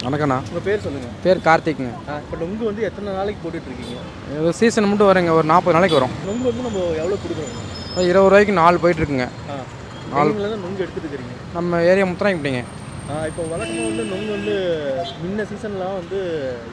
வணக்கண்ணா. உங்கள் பேர் சொல்லுங்கள். பேர் கார்த்திக்ங்க. இப்போ நொங்கு வந்து எத்தனை நாளைக்கு போட்டுட்ருக்கீங்க? ஒரு சீசன் மட்டும் வருங்க, ஒரு 40 நாளைக்கு வரும். நொங்கு வந்து நம்ம எவ்வளோ கொடுக்குறோம்? 20 ரூபாய்க்கு 4 போயிட்டுருக்குங்க. நாளில் தான் நொங்கு எடுத்துகிட்டு இருக்கிறீங்க. நம்ம ஏரியா முத்துராயப்பட்டிங்க. இப்போ வழக்கமாக வந்து நொங்கு வந்து முன்ன சீசன்லாம் வந்து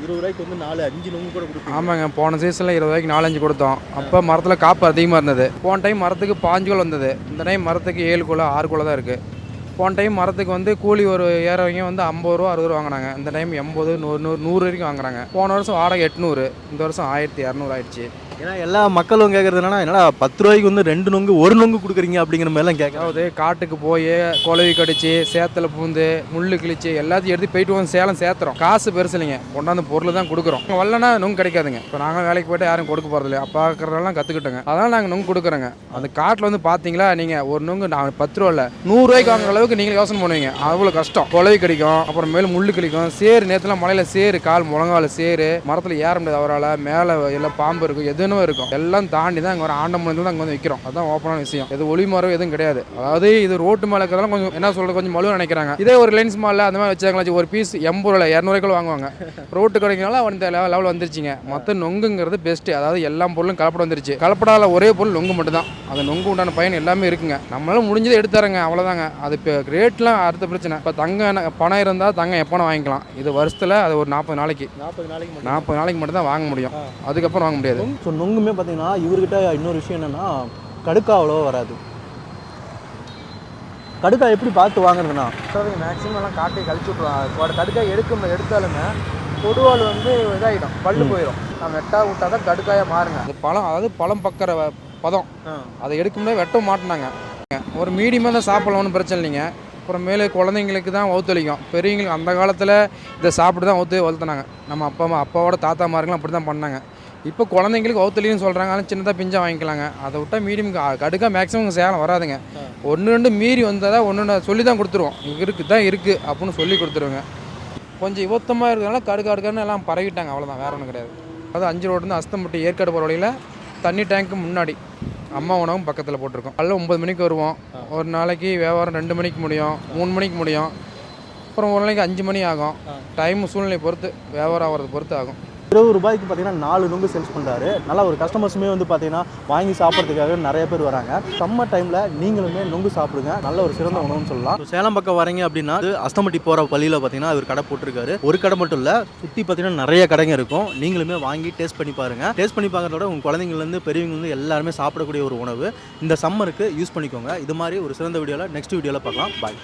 20 ரூபாய்க்கு வந்து 4-5 நொங்கு கூட கொடுப்போம். ஆமாங்க, போன சீசனில் 20 ரூபாய்க்கு 4-5 கொடுத்தோம். அப்போ மரத்தில் காப்பு அதிகமாக இருந்தது. போன டைம் மரத்துக்கு 5 கோல் வந்தது. இந்த டைம் மரத்துக்கு 7 கோல் 6 கோல் தான் இருக்குது. போன டைம் மரத்துக்கு வந்து கூலி ஒரு ஏறவங்க வந்து 50 ரூபா 60 ரூபா வாங்கினாங்க. இந்த டைம் 80 100 வரைக்கும் வாங்குறாங்க. போன வருஷம் வாடகை 800, இந்த வருஷம் 1200 ஆயிடுச்சு. ஏன்னா எல்லா மக்களும் கேட்குறது என்னன்னா 10 ரூபாய்க்கு வந்து 2 நொங்கு 1 நொங்கு கொடுக்குறீங்க அப்படிங்கிற மாதிரிலாம் கேட்காது. காட்டுக்கு போய் குலவி கடிச்சு சேத்துல பூந்து முள்ளு கிழிச்சு எல்லாத்தையும் எடுத்து போயிட்டு வந்து சேலம் சேர்த்துறோம். காசு பெருசு இல்லைங்க, கொண்டாந்து பொருள் தான் கொடுக்குறோம். வரலன்னா நொங்கு கிடைக்காதுங்க. இப்போ நாங்கள் வேலைக்கு போய்ட்டு யாரும் கொடுக்க போகிறதில்ல. அப்பா இருக்கிறதெல்லாம் கற்றுக்கிட்டோங்க. அதனால் நாங்கள் நொங்கு கொடுக்குறோங்க. அந்த காட்டில் வந்து பார்த்தீங்களா நீங்கள், ஒரு நொங்கு நான் 10 ரூபா இல்லை 100 ரூபாய்க்கு வாங்குற அளவுக்கு நீங்கள் யோசனை பண்ணுவீங்க. அவ்வளோ கஷ்டம். குலவி கடிக்கும், அப்புறம் மேலும் முள்ளு கிழிக்கும், சேரு நேற்றுலாம் மலையில் சேரு, கால் முழங்கால சேரு, மரத்தில் ஏற முடியாது அவரால், மேலே எல்லாம் பாம்பு இருக்கும், எதுவும் இருக்கும். எல்லாம் தாண்டி தான் இங்கே வர ஆண்டமூலத்தில் தான் அங்கே வந்து விற்கிறோம். அதுதான் ஓப்பனான விஷயம். எது ஒளி மரம் எதுவும் கிடையாது. அதாவது இது ரோட்டு மேலே இருக்கிறதெல்லாம் கொஞ்சம் என்ன சொல்கிறது, கொஞ்சம் மழுவ நினைக்கிறாங்க. இதே ஒரு லென்ஸ் மாலில் அந்த மாதிரி வச்சாங்களா, ஒரு பீஸ் 80 ரூபா 200 ரூபாய்க்குள்ள வாங்குவாங்க. ரோட்டு கிடைக்கிறனால அந்த லெவல் வந்துருச்சுங்க. மற்ற நொங்குங்கிறது பெஸ்ட்டு. அதாவது எல்லா பொருளும் கலப்படம் வந்துருச்சு. கலப்படாத ஒரே பொருள் நொங்கு மட்டும் தான். அந்த நொங்கு உண்டான பயன் எல்லாமே இருக்குங்க. நம்மளால முடிஞ்சதை எடுத்துறங்க, அவ்வளோதாங்க. அது இப்போ ரேட்லாம் அடுத்த பிரச்சனை. இப்போ பணம் இருந்தால் தங்கம் எப்போனா வாங்கிக்கலாம். இது வருஷத்தில் அது ஒரு 40 நாளைக்கு மட்டும் தான் வாங்க முடியும். அதுக்கப்புறம் வாங்க முடியாது. ஸோ நொங்குமே பார்த்தீங்கன்னா இவர்கிட்ட இன்னொரு விஷயம் என்னென்னா, கடுக்கா அவ்வளோவா வராது. கடுக்கா எப்படி பார்த்து வாங்குறதுண்ணா? மேக்ஸிமம் எல்லாம் காட்டி கழிச்சு விட்ருவாங்க. கடுக்காய் எடுத்தாலுமே கொடுவால் வந்து இதாகிடும், பல்லு போயிடும். நம்ம வெட்டா விட்டா தான் கடுக்காயாக மாறுங்க. அது பழம், அதாவது பழம் பக்கிற பதம். அதை எடுக்கும்போது வெட்ட மாட்டினாங்க. ஒரு மீடியமாக தான் சாப்பிடலாம், ஒன்றும் பிரச்சனை இல்லைங்க. அப்புறம் மேலே குழந்தைங்களுக்கு தான் ஒத்துழைக்கும். பெரியவங்களுக்கு அந்த காலத்தில் இதை சாப்பிட்டு தான் வளர்த்துனாங்க. நம்ம அப்பாவோட தாத்தா மாருங்களாம் அப்படி தான் பண்ணாங்க. இப்போ குழந்தைங்களுக்கு ஒத்துழைக்குன்னு சொல்கிறாங்க. ஆனால் சின்னதாக பிஞ்சாக வாங்கிக்கலாங்க. அதை விட்டால் மீடியம் கடுக்கா மேக்ஸிமம் சேலம் வராதுங்க. 1-2 மீறி வந்தால் தான் 1 சொல்லி தான் கொடுத்துருவோம். இருக்குது அப்படின்னு சொல்லி கொடுத்துருவோங்க. கொஞ்சம் இவத்தமாக இருக்கிறதுனால கடுக்கான்னு எல்லாம் பரவிட்டாங்க, அவ்வளோதான், வேறு ஒன்றும் கிடையாது. அது 5 ரோடு அஸ்தம்பட்டி ஏற்காடு போகிற வழியில் தண்ணி டேங்க்கு முன்னாடி அம்மா உணவும் பக்கத்தில் போட்டிருக்கோம். காலைல 9 மணிக்கு வருவோம். ஒரு நாளைக்கு வியாபாரம் 2 மணிக்கு முடியும், 3 மணிக்கு முடியும். அப்புறம் ஒரு நாளைக்கு 5 மணி ஆகும். டைம் சூழ்நிலை பொறுத்து, வியாபாரம் ஆகிறத பொறுத்து ஆகும். 20 ரூபாய்க்கு பார்த்தீங்கன்னா 4 நொங்கு சேல்ஸ் பண்ணுறாரு. நல்லா ஒரு கஸ்டமர்ஸுமே வந்து பார்த்தீங்கன்னா வாங்கி சாப்பிட்றதுக்காக நிறைய பேர் வராங்க. சம்மர் டைமில் நீங்களுமே நொங்கு சாப்பிடுங்க, நல்ல ஒரு சிறந்த உணவுன்னு சொல்லலாம். சேலம் பக்கம் வரீங்க அப்படின்னா அஸ்தம்பட்டி போகிற பள்ளியில் பார்த்தீங்கன்னா அவர் கடை போட்டிருக்காரு. ஒரு கடை மட்டும் இல்லை, சுற்றி பார்த்தீங்கன்னா நிறைய கடைங்க இருக்கும். நீங்களுமே வாங்கி டேஸ்ட் பண்ணி பாருங்கள். டேஸ்ட் பண்ணி பார்க்கறதோட உங்கள் குழந்தைங்கலேருந்து பெரியவங்கலேருந்து எல்லாருமே சாப்பிடக்கூடிய ஒரு உணவு. இந்த சம்மருக்கு யூஸ் பண்ணிக்கோங்க. இது மாதிரி ஒரு சிறந்த வீடியோவில் நெக்ஸ்ட் வீடியோவில் பார்க்கலாம். பாய்.